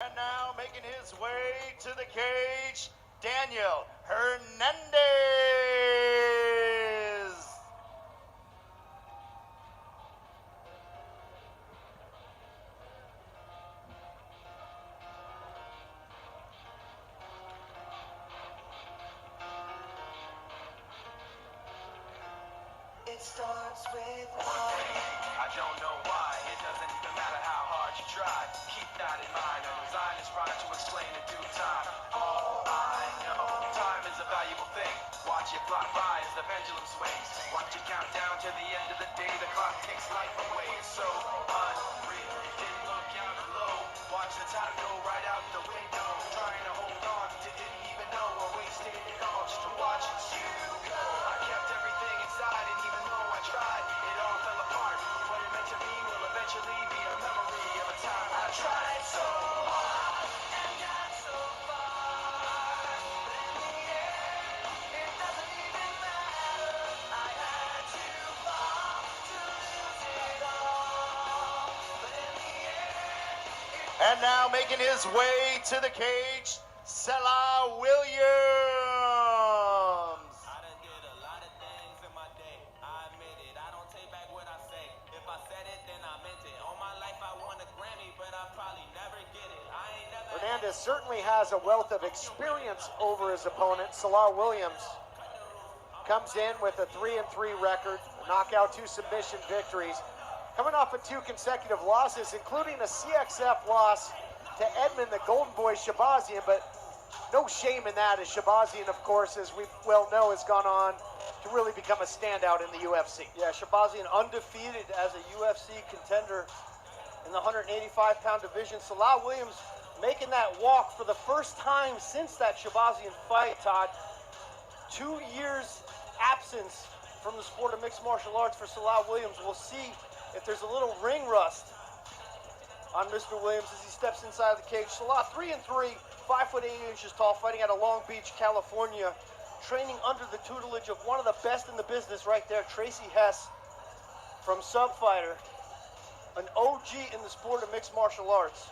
And now making his way to the cage, Daniel Hernandez. It starts with one thing. I don't know why. It doesn't even matter how hard you try. Keep that in mind. A design is trying to explain in due time. All I know, time is a valuable thing. Watch it fly by as the pendulum swings. Watch it count down to the end of the day. The clock takes life away. It's so unreal. Didn't look out below. Watch the time go right out the window. Trying to hold on to didn't even know I wasted it all just to watch you go. I kept everything inside, and even though I tried, it all fell apart. What it meant to me will eventually be a memory of a time I tried so hard and got so far. But in the end, it doesn't even matter. I had to fall to lose it all. But in the end, And now making his way to the cage, Selah Williams. I done did a lot of things in my day. I admit it. I don't take back what I say. If I said it, then I meant it. All my life I won a Grammy, but I probably never get it. I ain't never. Hernandez certainly has a wealth of experience over his opponent. Selah Williams comes in with a 3-3 record, knockout 2 submission victories, coming off of 2 consecutive losses, including a CXF loss to Edmund, the Golden Boy Shabazian, but no shame in that, as Shabazian, of course, as we well know, has gone on to really become a standout in the UFC. Yeah, Shabazian undefeated as a UFC contender in the 185-pound division. Selah Williams making that walk for the first time since that Shabazian fight, Todd. 2 years absence from the sport of mixed martial arts for Selah Williams. We'll see if there's a little ring rust on Mr. Williams as he steps inside the cage. Selah 3-3, 5 foot 8 inches tall, fighting out of Long Beach, California, training under the tutelage of one of the best in the business right there, Tracy Hess from Subfighter, an OG in the sport of mixed martial arts.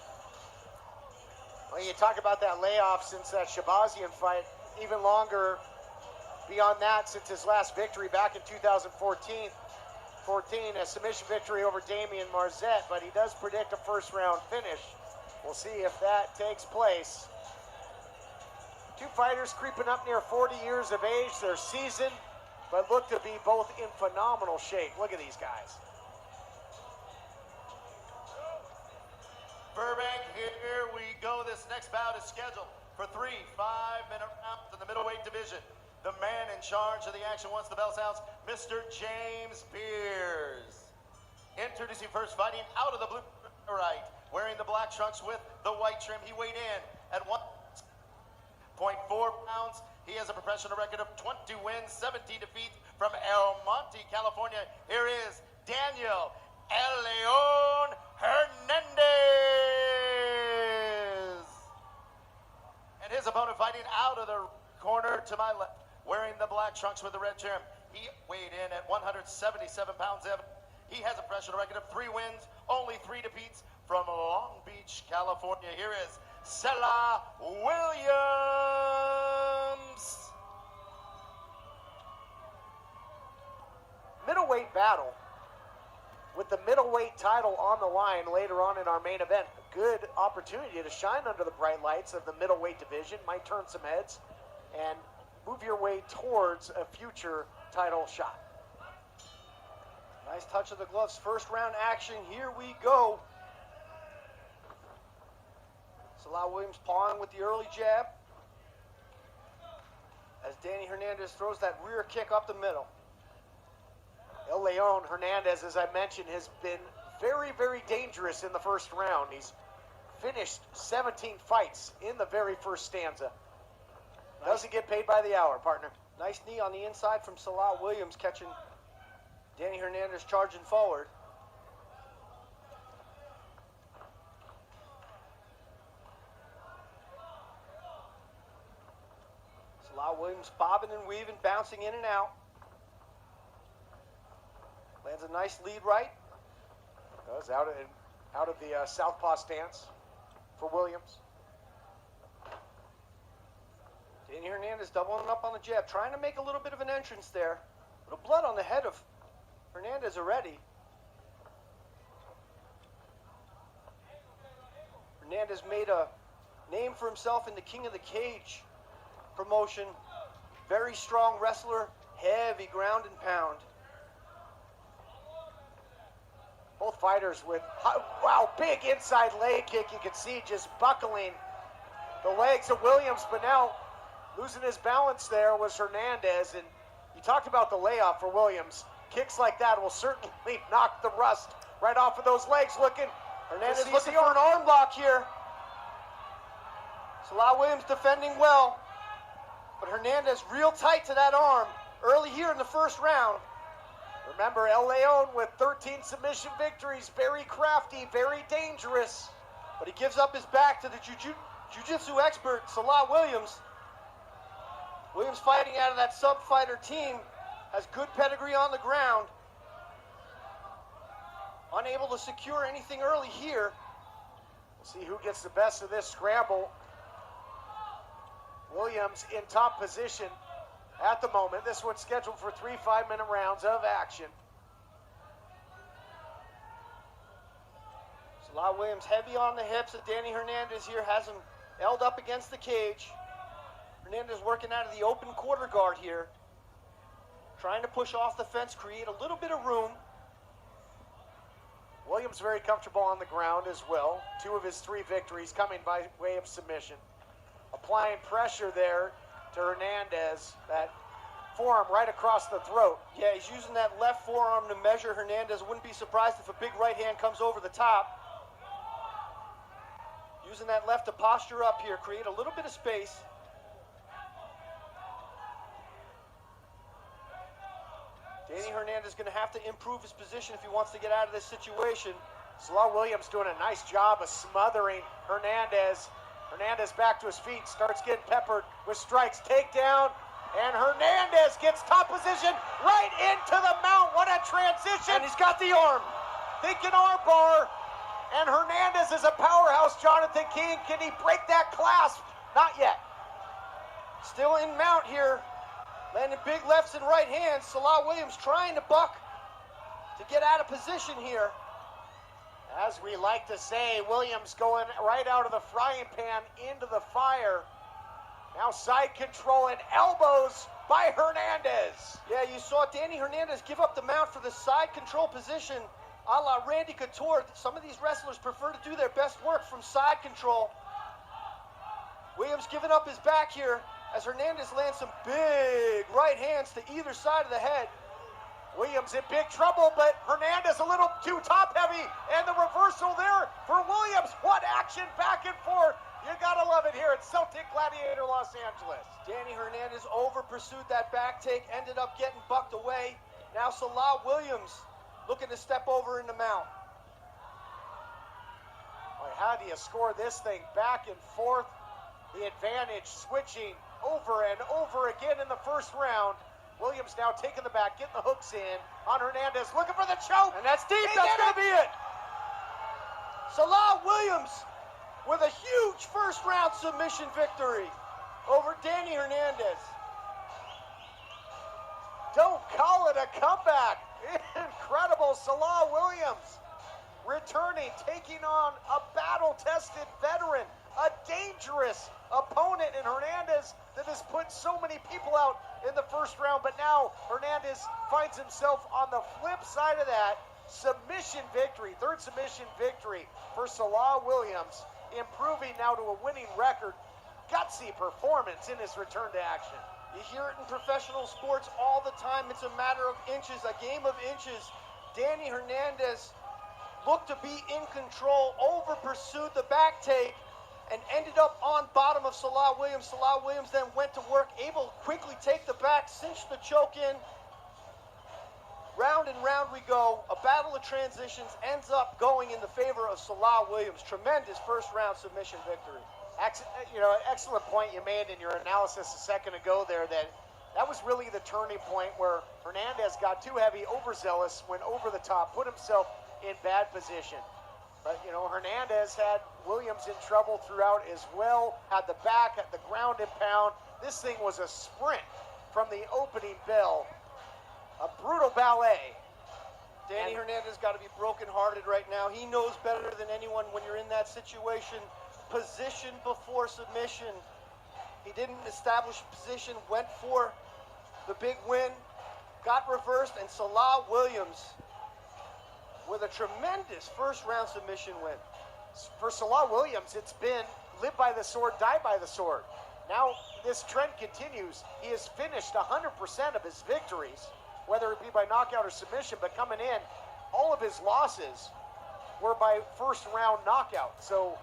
Well, you talk about that layoff since that Shabazian fight, even longer beyond that since his last victory back in 2014. A submission victory over Damian Marzette, but he does predict a first-round finish. We'll see if that takes place. 2 fighters creeping up near 40 years of age. They're seasoned, but look to be both in phenomenal shape. Look at these guys. Burbank, here we go. This next bout is scheduled for 3 5-minute rounds in the middleweight division. The man in charge of the action once the bell sounds, Mr. James Beers. Introducing first, fighting out of the blue right, wearing the black trunks with the white trim. He weighed in at 1.4 pounds. He has a professional record of 20 wins, 17 defeats from El Monte, California. Here is Daniel El Leon Hernandez. And his opponent fighting out of the corner to my left, wearing the black trunks with the red trim. He weighed in at 177 pounds. He has a professional record of 3 wins, only 3 defeats from Long Beach, California. Here is Selah Williams. Middleweight battle with the middleweight title on the line later on in our main event. A good opportunity to shine under the bright lights of the middleweight division. Might turn some heads and move your way towards a future title shot. Nice touch of the gloves. First round action. Here we go. Selah Williams pawing with the early jab as Danny Hernandez throws that rear kick up the middle. El Leon Hernandez, as I mentioned, has been very, very dangerous in the first round. He's finished 17 fights in the very first stanza. Doesn't get paid by the hour, partner. Nice knee on the inside from Selah Williams, catching Danny Hernandez charging forward. Selah Williams bobbing and weaving, bouncing in and out. Lands a nice lead right. Goes out of the southpaw stance. for Williams. Danny Hernandez doubling up on the jab, trying to make a little bit of an entrance there. A little blood on the head of Hernandez already. Hernandez made a name for himself in the King of the Cage promotion. Very strong wrestler, heavy ground and pound. Both fighters with, wow, big inside leg kick. You can see just buckling the legs of Williams, but now losing his balance there was Hernandez. And you talked about the layoff for Williams. Kicks like that will certainly knock the rust right off of those legs. Hernandez looking for an arm lock here. Selah Williams defending well, but Hernandez real tight to that arm early here in the first round. Remember, El Leon with 13 submission victories, very crafty, very dangerous. But he gives up his back to the jiu-jitsu expert, Selah Williams. Williams fighting out of that sub-fighter team, has good pedigree on the ground. Unable to secure anything early here. We'll see who gets the best of this scramble. Williams in top position at the moment. This one's scheduled for 3 5-minute rounds of action. Selah Williams heavy on the hips. Danny Hernandez here has him held up against the cage. Hernandez working out of the open quarter guard here. Trying to push off the fence, create a little bit of room. Williams very comfortable on the ground as well. 2 of his 3 victories coming by way of submission. Applying pressure there to Hernandez. That forearm right across the throat. Yeah, he's using that left forearm to measure Hernandez. Wouldn't be surprised if a big right hand comes over the top. Using that left to posture up here, create a little bit of space. Danny Hernandez going to have to improve his position if he wants to get out of this situation. Selah Williams doing a nice job of smothering Hernandez. Hernandez back to his feet, starts getting peppered with strikes. Takedown, and Hernandez gets top position right into the mount. What a transition. And he's got the arm. Thinking arm bar. And Hernandez is a powerhouse, Jonathan King. Can he break that clasp? Not yet. Still in mount here. Landing big lefts and right hands. Selah Williams trying to buck to get out of position here. As we like to say, Williams going right out of the frying pan into the fire. Now side control and elbows by Hernandez. Yeah, you saw Danny Hernandez give up the mount for the side control position, a la Randy Couture. Some of these wrestlers prefer to do their best work from side control. Williams giving up his back here as Hernandez lands some big right hands to either side of the head. Williams in big trouble, but Hernandez a little too top heavy, and the reversal there for Williams. What action back and forth. You gotta love it here at Celtic Gladiator Los Angeles. Danny Hernandez over pursued that back take, ended up getting bucked away. Now Selah Williams looking to step over in the mount. Boy, how do you score this thing back and forth? The advantage switching over and over again in the first round. Williams now taking the back, getting the hooks in on Hernandez, looking for the choke. And that's deep, that's gonna be it. Selah Williams with a huge first round submission victory over Danny Hernandez. Don't call it a comeback. Incredible. Selah Williams returning, taking on a battle-tested veteran, a dangerous opponent in Hernandez that has put so many people out in the first round. But now Hernandez finds himself on the flip side of that. Submission victory, 3rd submission victory for Selah Williams, improving now to a winning record. Gutsy performance in his return to action. You hear it in professional sports all the time. It's a matter of inches, a game of inches. Danny Hernandez looked to be in control, over pursued the back take, and ended up on bottom of Selah Williams. Selah Williams then went to work, able to quickly take the back, cinch the choke in. Round and round we go. A battle of transitions ends up going in the favor of Selah Williams. Tremendous first round submission victory. Excellent point you made in your analysis a second ago there, that was really the turning point where Hernandez got too heavy, overzealous, went over the top, put himself in bad position. But, you know, Hernandez had Williams in trouble throughout as well. Had the back, had the ground and pound. This thing was a sprint from the opening bell. A brutal ballet. Danny Hernandez got to be brokenhearted right now. He knows better than anyone when you're in that situation. Position before submission. He didn't establish position, went for the big win, got reversed, and Selah Williams with a tremendous first-round submission win. For Selah Williams, it's been live by the sword, die by the sword. Now this trend continues. He has finished 100% of his victories, whether it be by knockout or submission, but coming in, all of his losses were by first-round knockout. So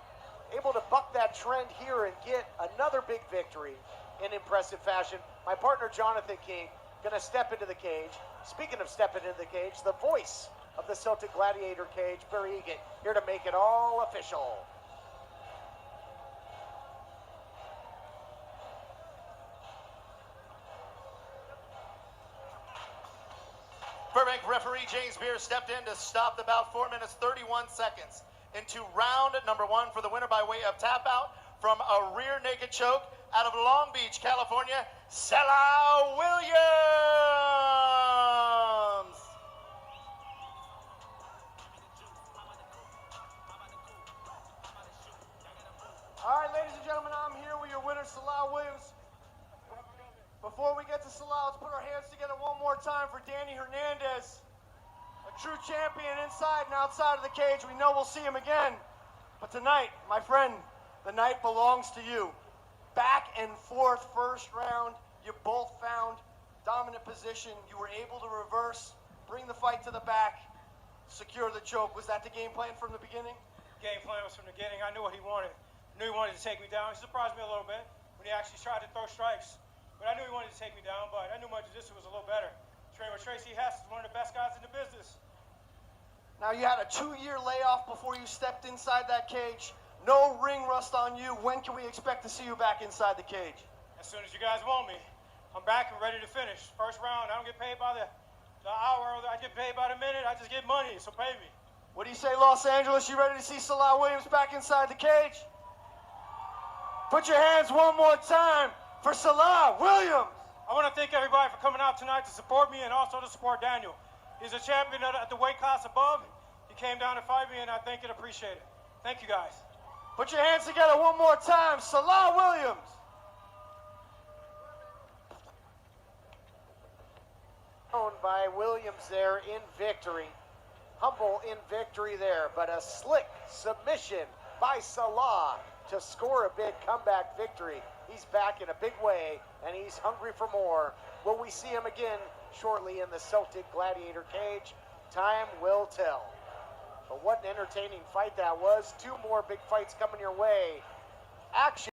able to buck that trend here and get another big victory in impressive fashion. My partner, Jonathan King, going to step into the cage. Speaking of stepping into the cage, the voice of the Celtic Gladiator cage, Barry Egan, here to make it all official. Burbank referee James Beers stepped in to stop the bout 4 minutes 31 seconds into round number 1 for the winner by way of tap out from a rear naked choke out of Long Beach, California, Selah Williams. All right, ladies and gentlemen, I'm here with your winner, Selah Williams. Before we get to Selah, let's put our hands together one more time for Danny Hernandez, a true champion inside and outside of the cage. We know we'll see him again. But tonight, my friend, the night belongs to you. Back and forth first round, you both found dominant position. You were able to reverse, bring the fight to the back, secure the choke. Was that the game plan from the beginning? Game plan was from the beginning. I knew what he wanted. I knew he wanted to take me down. He surprised me a little bit when he actually tried to throw strikes. But I knew he wanted to take me down, but I knew my jiu-jitsu was a little better. Training with Tracy Hess is one of the best guys in the business. Now, you had a 2-year layoff before you stepped inside that cage. No ring rust on you. When can we expect to see you back inside the cage? As soon as you guys want me. I'm back and ready to finish. First round, I don't get paid by the hour. I get paid by the minute. I just get money, so pay me. What do you say, Los Angeles? You ready to see Selah Williams back inside the cage? Put your hands one more time for Selah Williams. I want to thank everybody for coming out tonight to support me and also to support Daniel. He's a champion at the weight class above. He came down to fight me, and I thank and appreciate it. Thank you, guys. Put your hands together one more time. Selah Williams. Owned by Williams there in victory. Humble in victory there, but a slick submission by Selah to score a big comeback victory. He's back in a big way, and he's hungry for more. Will we see him again shortly in the Celtic Gladiator cage? Time will tell. But what an entertaining fight that was. 2 more big fights coming your way. Action.